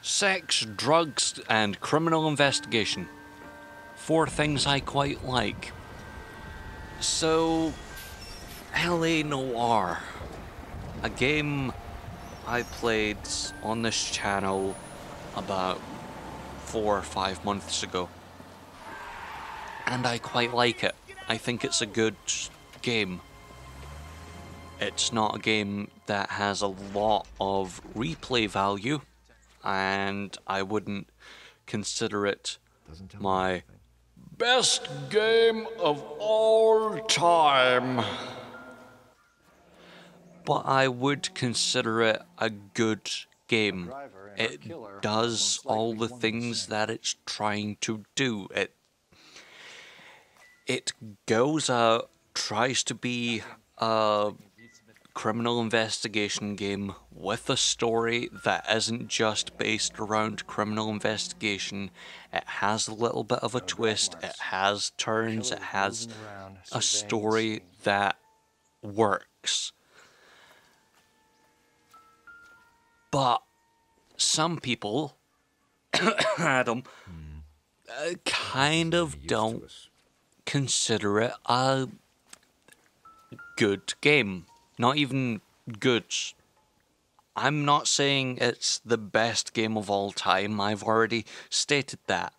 Sex, drugs, and criminal investigation. 4 things I quite like. So, L A Noire. A game I played on this channel about 4 or 5 months ago. And I quite like it. I think it's a good game. It's not a game that has a lot of replay value, and I wouldn't consider it my best game of all time. But I would consider it a good game. It does all the things that it's trying to do. It goes out, tries to be a criminal investigation game with a story that isn't just based around criminal investigation. It has a little bit of a twist, it has turns, it has a story that works. But some people, Adam, kind of don't consider it a good game. Not even good. I'm not saying it's the best game of all time. I've already stated that.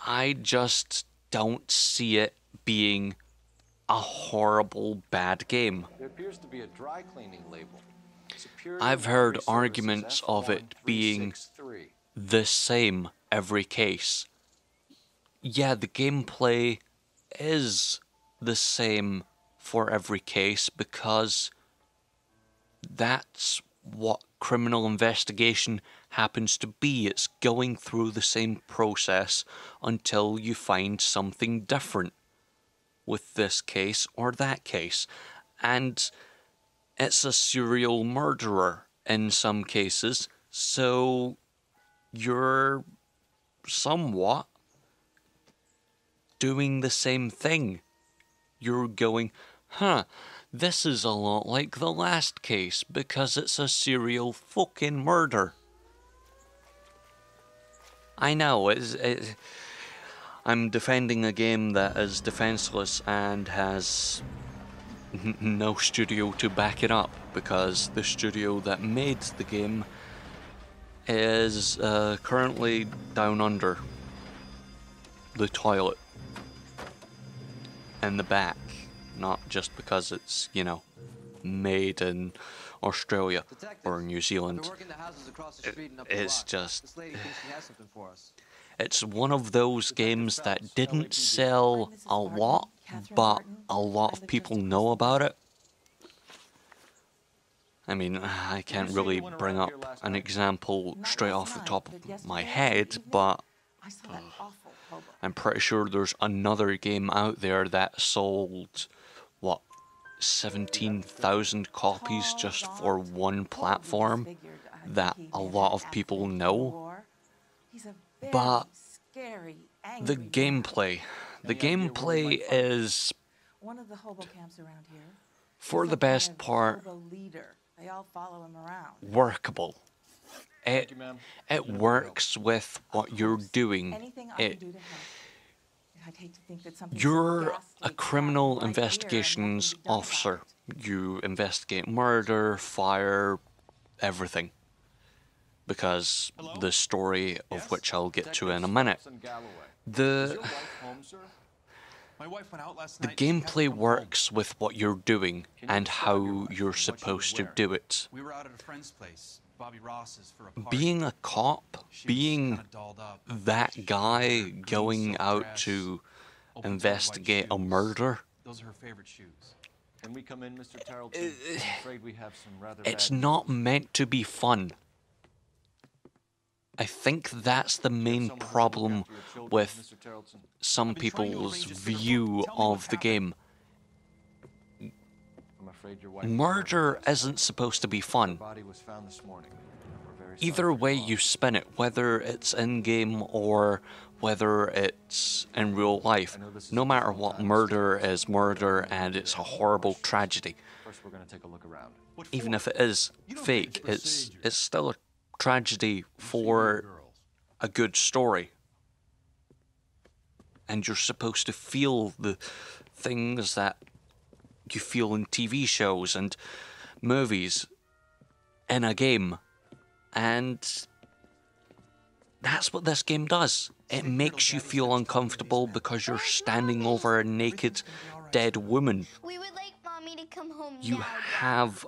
I just don't see it being a horrible bad game. There appears to be a dry cleaning label. I've heard arguments of it being the same every case. Yeah, the gameplay is the same for every case because that's what criminal investigation happens to be. It's going through the same process until you find something different with this case or that case. And it's a serial murderer in some cases, so you're somewhat doing the same thing. You're going, this is a lot like the last case because it's a serial fucking murder. I know, I'm defending a game that is defenseless and has no studio to back it up because the studio that made the game is currently down under the toilet in the back. Not just because it's, made in Australia or New Zealand. It's just... It's one of those games that didn't sell a lot, but a lot of people know about it. I mean, I can't really bring up an example straight off the top of my head, but I'm pretty sure there's another game out there that sold, 17,000 copies just for one platform that a lot of people know. But the gameplay is, for the best part, workable. It works with what you're doing. You're a criminal investigations officer. You investigate murder, fire, everything. Because the story of which I'll get to in a minute. The gameplay works with what you're doing and how you're supposed to do it. Being a cop, being that guy going out to investigate a murder, it's not meant to be fun. I think that's the main problem with some people's view of the game. Murder isn't supposed to be fun. Either way you spin it, whether it's in-game or whether it's in real life, no matter what, murder is murder and it's a horrible tragedy. Even if it is fake, it's still a tragedy for a good story. And you're supposed to feel the things that you feel in TV shows and movies in a game. And that's what this game does. It makes you feel uncomfortable because you're standing over a naked, dead woman. We would like Mommy to come home You now, have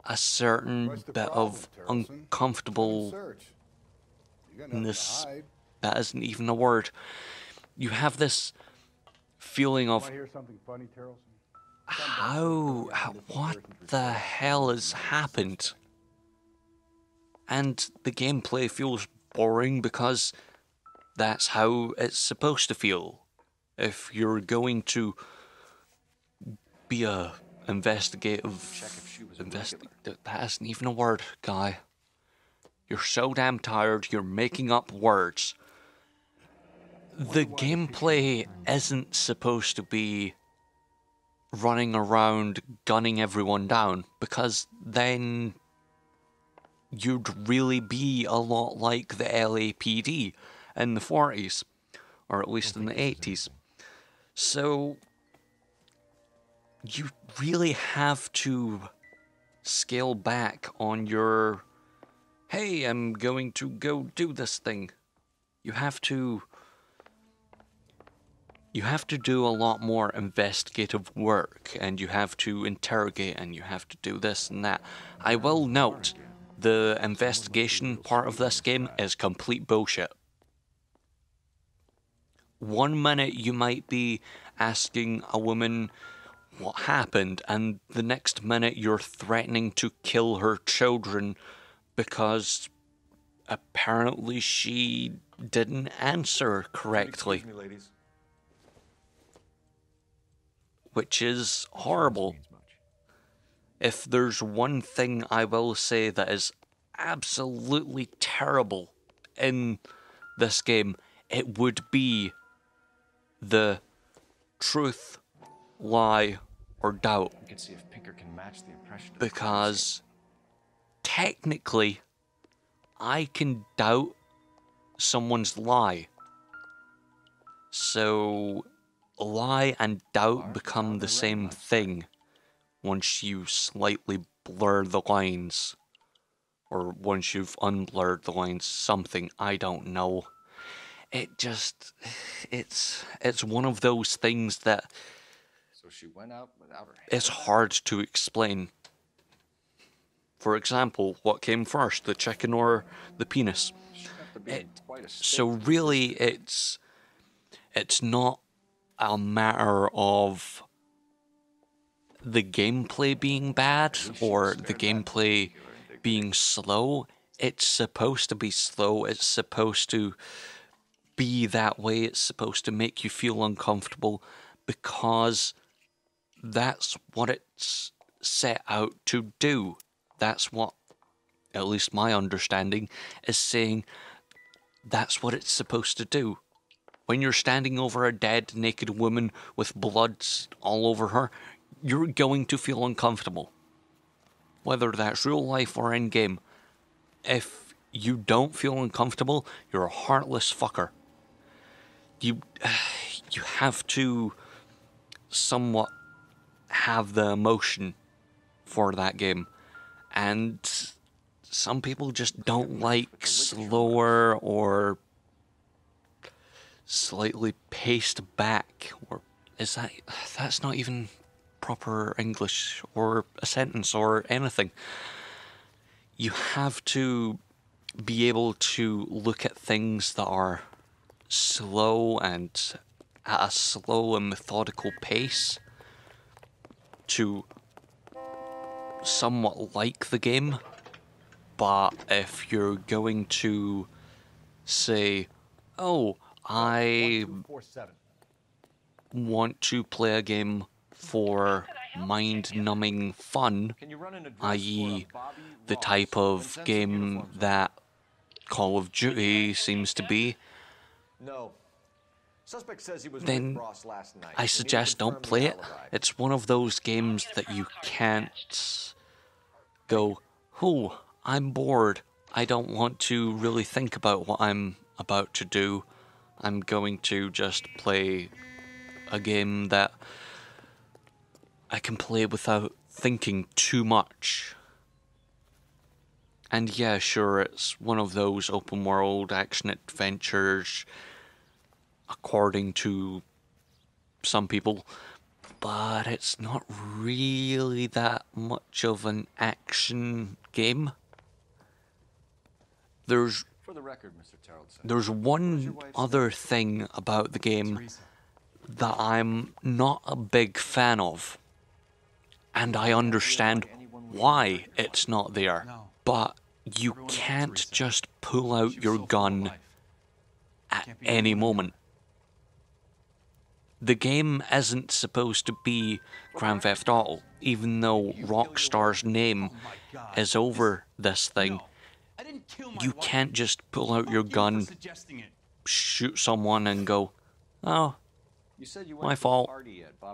a certain bit of uncomfortableness. That isn't even a word. You have this feeling of, what the hell has happened? And the gameplay feels boring because that's how it's supposed to feel. If you're going to be a that isn't even a word, guy. You're so damn tired, you're making up words. The gameplay isn't supposed to be running around gunning everyone down, because then you'd really be a lot like the LAPD in the 40s, or at least in the 80s. So you really have to scale back on your, hey, I'm going to go do this thing. You have to do a lot more investigative work, and you have to interrogate, and you have to do this and that. I will note, the investigation part of this game is complete bullshit. 1 minute you might be asking a woman what happened, and the next minute you're threatening to kill her children because apparently she didn't answer correctly. Excuse me, ladies. Which is horrible. If there's one thing I will say that is absolutely terrible in this game, it would be the truth, lie, or doubt. We can see if Pinker can match the impression. Because technically, I can doubt someone's lie. So lie and doubt become the same thing once you slightly blur the lines, or once you've unblurred the lines, something, I don't know. It's one of those things that So she went out without her. it's hard to explain. For example, what came first, the chicken or the penis? So really, it's not a matter of the gameplay being bad or the gameplay being slow. It's supposed to be slow. It's supposed to be that way. It's supposed to make you feel uncomfortable because that's what it's set out to do. That's what, at least my understanding, is saying that's what it's supposed to do. When you're standing over a dead, naked woman with blood all over her, you're going to feel uncomfortable. Whether that's real life or in game. If you don't feel uncomfortable, you're a heartless fucker. You have to somewhat have the emotion for that game. And some people just don't like slower or slightly paced back, or that's not even proper English or a sentence or anything. You have to be able to look at things that are slow and at a slow and methodical pace to somewhat like the game. But if you're going to say, oh, I want to play a game for mind-numbing fun, i.e. the type of game that Call of Duty seems to be, No. Suspect says he was then with Ross last night. I suggest don't play it. It's one of those games that you can't go, oh, I'm bored, I don't want to really think about what I'm about to do. I'm going to just play a game that I can play without thinking too much. And yeah, sure, it's one of those open world action adventures, according to some people, but it's not really that much of an action game. There's For the record, Mr. Tarleton. There's one other thing about the game that I'm not a big fan of, and I understand why it's not there, but you can't just pull out your gun at any moment. The game isn't supposed to be Grand Theft Auto, even though Rockstar's name is over this thing. You can't just pull out your gun, shoot someone and go, oh, my fault.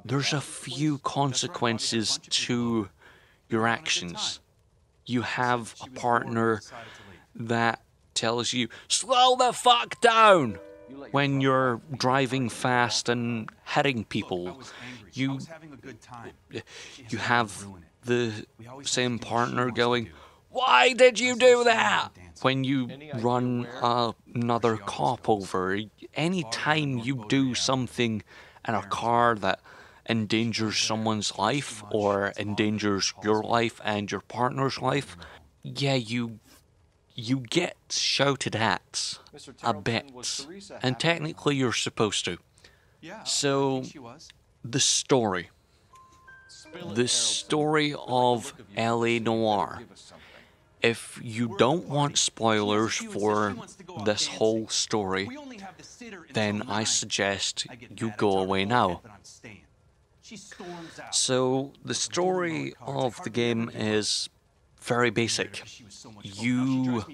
There's a few consequences to your actions. You have a partner that tells you, slow the fuck down when you're driving fast and hitting people. You have the same partner going, why did you do that? When you run another cop over, anytime you do something in a car that endangers someone's life or endangers your life and your partner's life, yeah, you get shouted at a bit, and technically you're supposed to. So, the story of L A Noire. If you don't want spoilers for this whole story, then I suggest you go away now. So, the story of the game is very basic. You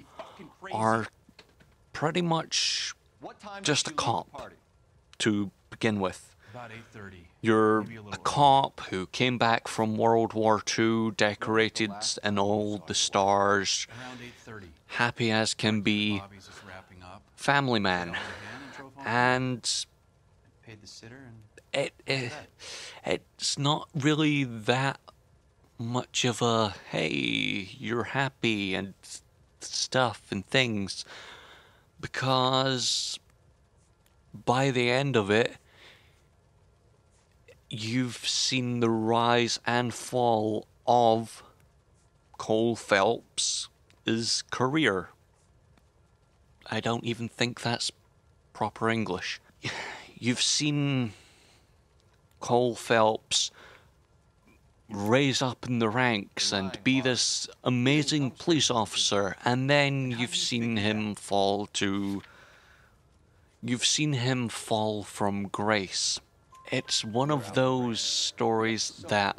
are pretty much just a cop to begin with. You're a cop who came back from World War II, decorated in all the stars, happy as can be, family man. And it's not really that much of a, hey, you're happy and stuff and things, because by the end of it, you've seen the rise and fall of Cole Phelps' career. I don't even think that's proper English. You've seen Cole Phelps raise up in the ranks and be this amazing police officer, and then you've seen him fall from grace. It's one of those stories that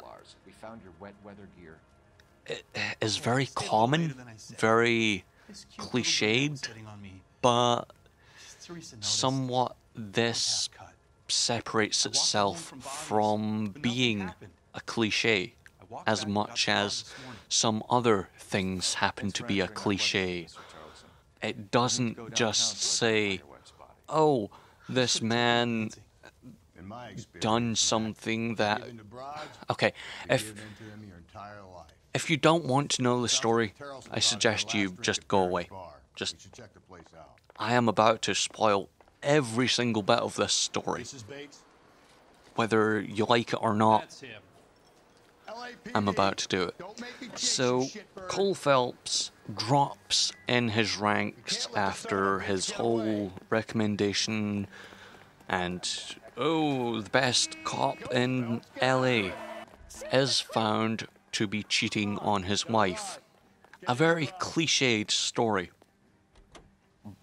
is very common, very cliched, but somewhat this separates itself from being a cliche as much as some other things happen to be a cliche. It doesn't just say, oh, this man done something that... Okay, if you don't want to know the story, I suggest you just go away. I am about to spoil every single bit of this story. Whether you like it or not, I'm about to do it. So, Cole Phelps drops in his ranks after his whole recommendation and, oh, the best cop in LA is found to be cheating on his wife. A very cliched story.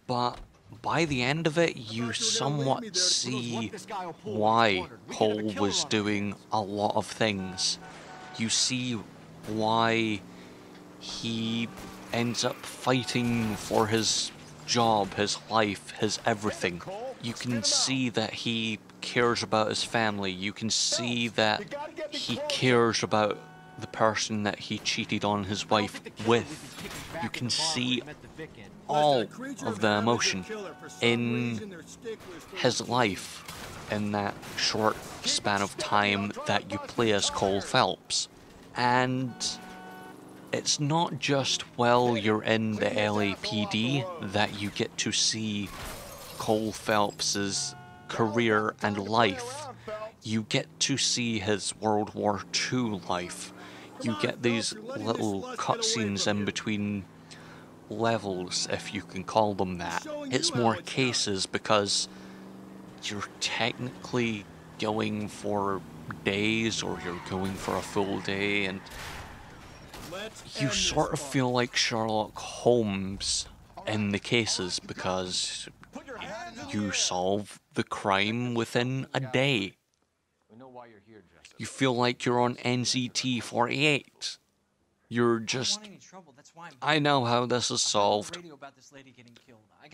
But by the end of it, you somewhat see why Cole was doing a lot of things. You see why he ends up fighting for his job, his life, his everything. You can see that he cares about his family. You can see that he cares about the person that he cheated on his wife with. you can see all of the emotion in his life in that short span of time that you play as Cole Phelps. And it's not just while you're in the LAPD that you get to see Cole Phelps's career and life. You get to see his World War II life. You get these little cutscenes in between levels, if you can call them that. It's more cases because you're technically going for days or you're going for a full day, and you sort of feel like Sherlock Holmes in the cases because you solve the crime within a day. You feel like you're on NZT 48. You're just, I know how this is solved.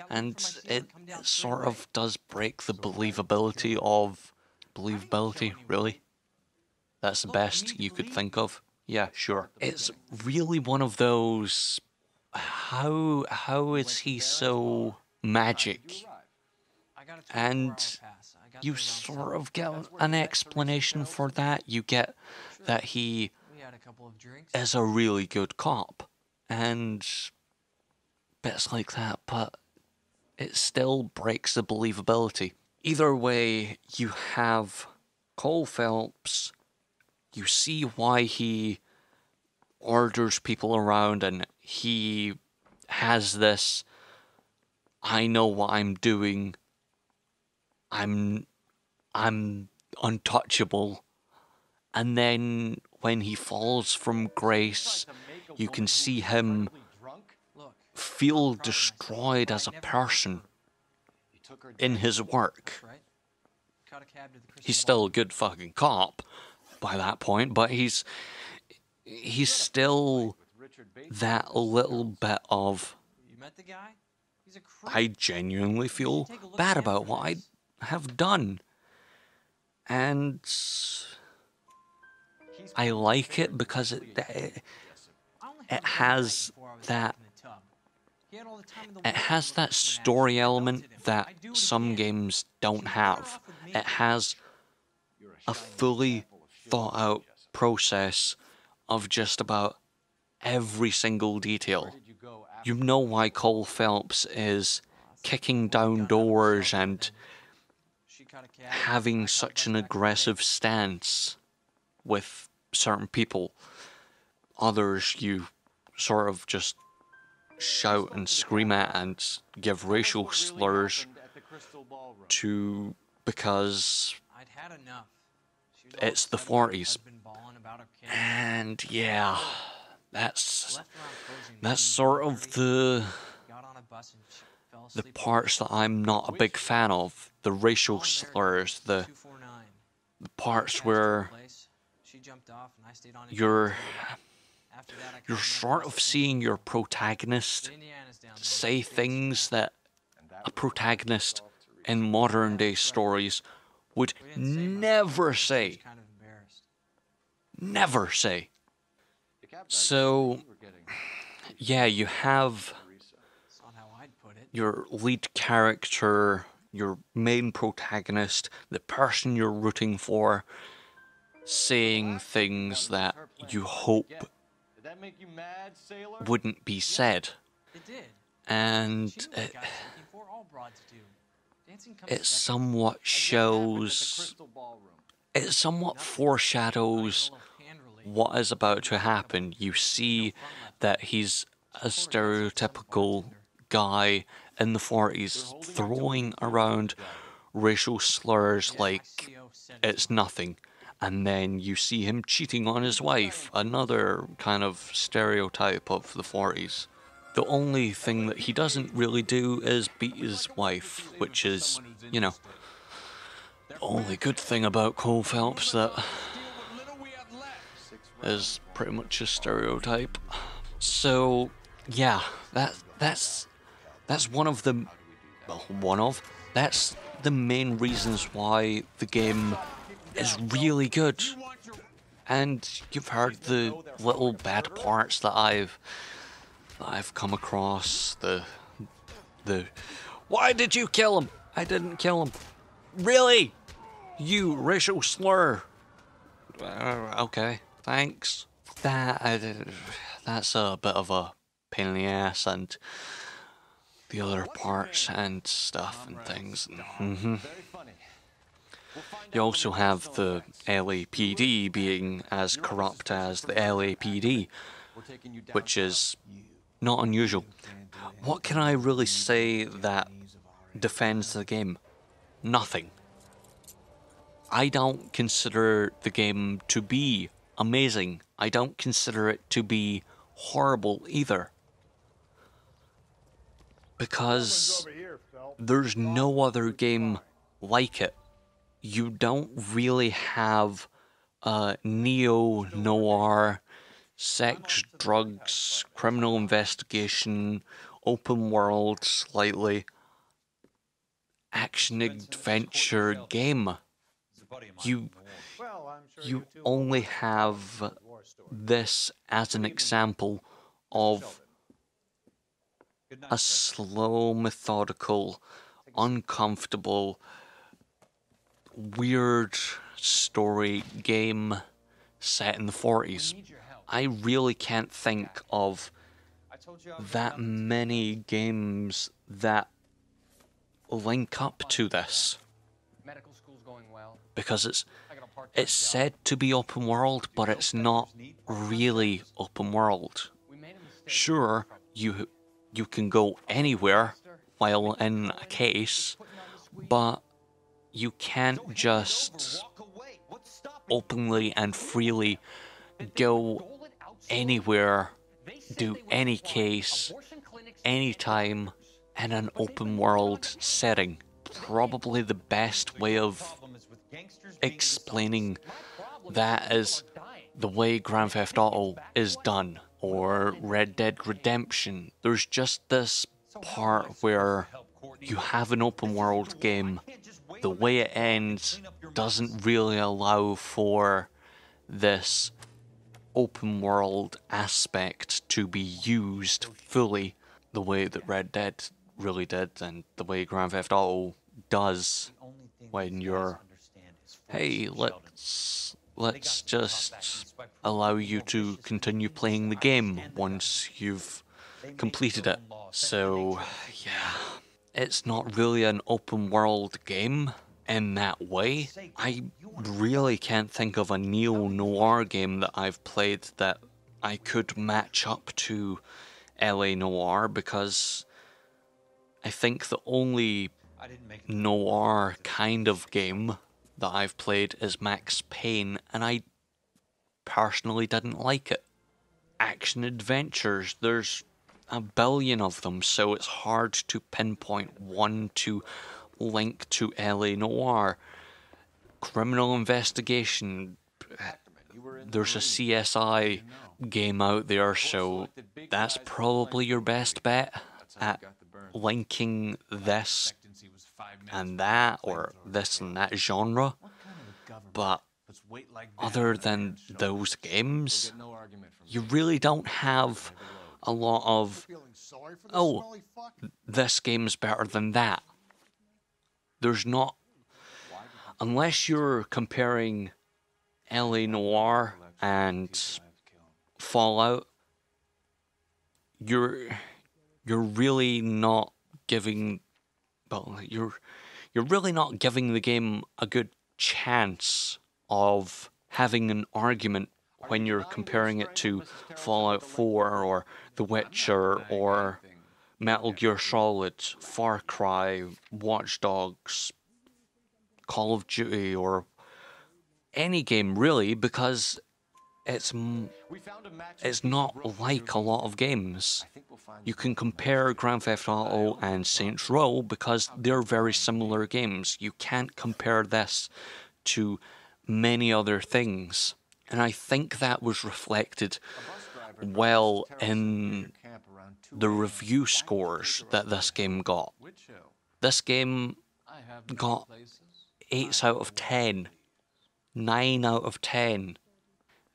And it sort of does break the believability of... Believability, really? That's the best you could think of? Yeah, sure. It's really one of those... How is he so magic? And you sort of get an explanation for that. You get that he is a really good cop and bits like that, but it still breaks the believability. Either way, you have Cole Phelps, you see why he orders people around, and he has this, I know what I'm doing, I'm untouchable. And then when he falls from grace, you can see him feel destroyed as a person in his work. He's still a good fucking cop by that point, but he's still that little bit of, I genuinely feel bad about what I have done. And I like it because it has that story element that some games don't have. It has a fully thought out process of just about every single detail. You know why Cole Phelps is kicking down doors and having such an aggressive stance with certain people. Others you sort of just shout and scream at and give racial slurs to because it's the 40s. And yeah, that's sort of the parts that I'm not a big fan of. The racial slurs, the parts where you're sort of seeing your protagonist say things that a protagonist in modern day stories would never say. Never say. So, yeah, you have your lead character, your main protagonist, the person you're rooting for, saying things that you hope wouldn't be said. And it somewhat shows, it somewhat foreshadows what is about to happen. You see that he's a stereotypical guy in the 40s throwing around racial slurs like it's nothing. And then you see him cheating on his wife, another kind of stereotype of the 40s. The only thing that he doesn't really do is beat his wife, which is, you know, the only good thing about Cole Phelps that is pretty much a stereotype. So, yeah, that's one of the, well, that's the main reasons why the game is really good. And you've heard the little bad parts that I've that I've come across. The why did you kill him? I didn't kill him. Really? You racial slur. Okay, thanks. That's a bit of a pain in the ass, and the other parts and stuff and things. You also have the LAPD being as corrupt as the LAPD, which is not unusual. What can I really say that defends the game? Nothing. I don't consider the game to be amazing. I don't consider it to be horrible either. Because there's no other game like it. You don't really have a neo-noir, sex, drugs, criminal investigation, open world, slightly action-adventure game. You only have this as an example of a slow, methodical, uncomfortable, weird story game set in the 40s. I really can't think of that many games that link up to this. Because it's said to be open world, but it's not really open world. Sure, you can go anywhere while in a case, but you can't just openly and freely go anywhere, do any case, anytime in an open world setting. Probably the best way of explaining that is the way Grand Theft Auto is done, or Red Dead Redemption. There's just this part where you have an open world game, the way it ends doesn't really allow for this open world aspect to be used fully the way that Red Dead really did, and the way Grand Theft Auto does when you're, hey, let's just allow you to continue playing the game once you've completed it. So, yeah, it's not really an open world game in that way. I really can't think of a neo-noir game that I've played that I could match up to LA Noire, because I think the only noir kind of game that I've played is Max Payne, and I personally didn't like it. Action adventures, there's a billion of them, so it's hard to pinpoint one to link to LA Noire. Criminal investigation, there's a CSI game out there, so that's probably your best bet at linking this and that, or this and that genre. But other than those games, you really don't have a lot of, oh, this game's better than that. There's not, unless you're comparing LA Noire and Fallout, you're really not giving, well, you're really not giving the game a good chance of having an argument when you're comparing it to Fallout 4 or The Witcher or Metal Gear Solid, Far Cry, Watch Dogs, Call of Duty, or any game really, because it's not like a lot of games. You can compare Grand Theft Auto and Saints Row because they're very similar games. You can't compare this to many other things. And I think that was reflected well in the review scores that this game got. This game got 8 out of 10, 9 out of 10,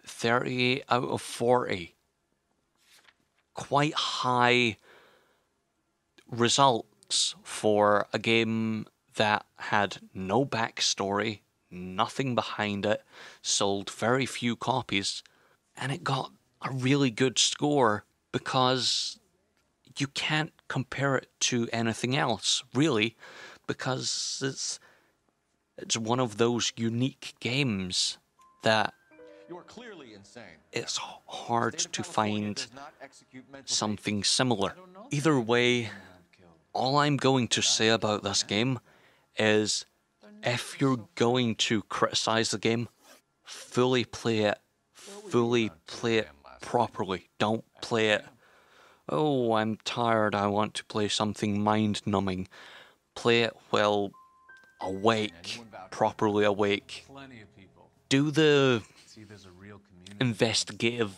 38 out of 40. quite high results for a game that had no backstory, nothing behind it, sold very few copies, and it got a really good score because you can't compare it to anything else, really, because it's one of those unique games that You are clearly insane. it's hard to find something similar. Either way, all I'm going to say about this game is if you're going to criticize the game, fully play it properly. Don't play it, oh, I'm tired, I want to play something mind-numbing. Play it while awake, properly awake. Do the investigative,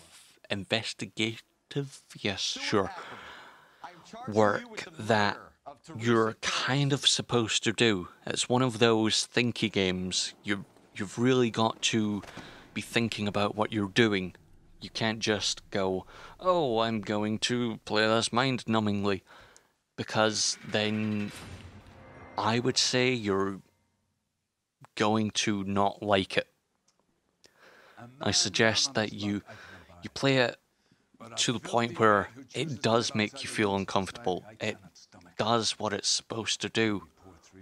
yes, sure, work that you're kind of supposed to do. It's one of those thinky games. You've really got to be thinking about what you're doing. You can't just go, oh, I'm going to play this mind-numbingly, because then I would say you're going to not like it. I suggest that you play it to the point where it does make you feel uncomfortable. It does what it's supposed to do,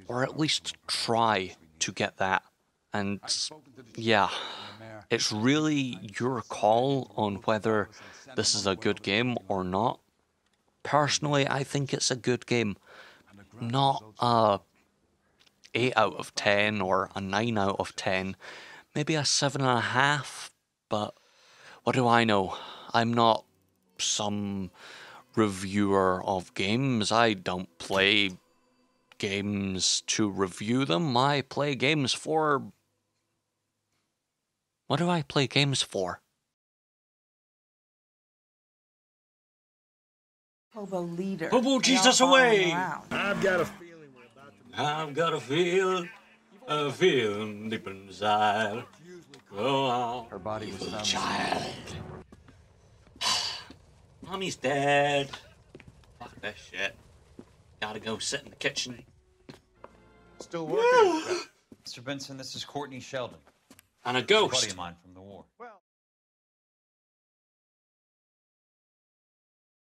or at least try to get that. And yeah, it's really your call on whether this is a good game or not. Personally, I think it's a good game. Not a 8 out of 10 or a 9 out of 10. Maybe a 7.5, but what do I know? I'm not some reviewer of games. I don't play games to review them. I play games for... What do I play games for? Hobo leader. Hobo Jesus away! I've got a feeling we're about to... I've got a feeling deep inside. Go on, Her body was found. child. Mommy's dead. Fuck this shit. Gotta go sit in the kitchen. Still working. Mr. Benson, this is Courtney Sheldon. And a Buddy ghost. of mine from the war. Well,